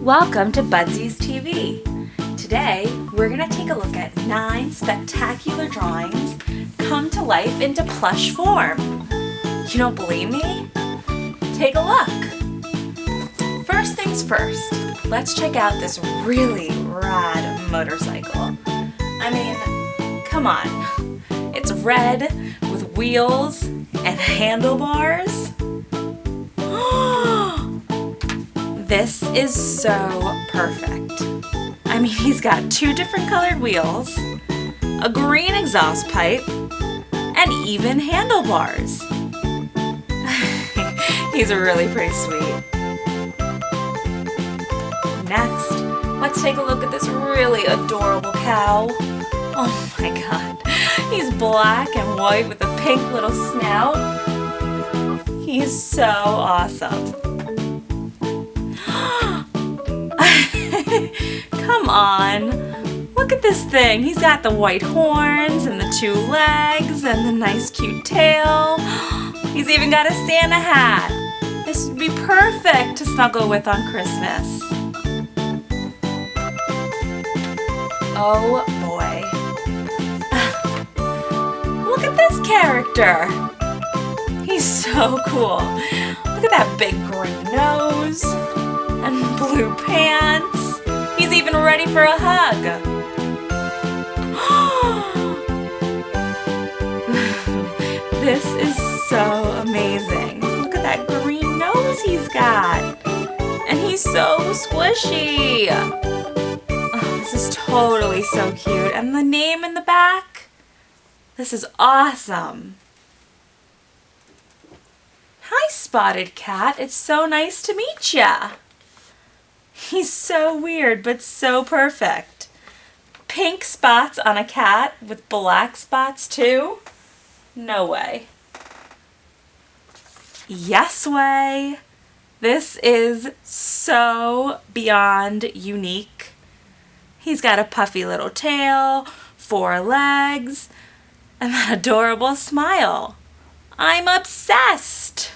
Welcome to Budsies TV. Today, we're going to take a look at 9 spectacular drawings come to life into plush form. You don't believe me? Take a look. First things first, let's check out this really rad motorcycle. I mean, come on. It's red with wheels and handlebars. This is so perfect. I mean, he's got 2 different colored wheels, a green exhaust pipe, and even handlebars. He's really pretty sweet. Next, let's take a look at this really adorable cow. Oh my god, he's black and white with a pink little snout. He's so awesome. Come on, look at this thing. He's got the white horns and the 2 legs and the nice cute tail. He's even got a Santa hat. This would be perfect to snuggle with on Christmas. Oh boy. Look at this character. He's so cool. Look at that big green nose and blue pants. He's even ready for a hug. This is so amazing. Look at that green nose he's got. And he's so squishy. Oh, this is totally so cute. And the name in the back? This is awesome. Hi, Spotted Cat. It's so nice to meet ya. He's so weird, but so perfect. Pink spots on a cat with black spots too? No way. Yes way. This is so beyond unique. He's got a puffy little tail, 4 legs, and that adorable smile. I'm obsessed.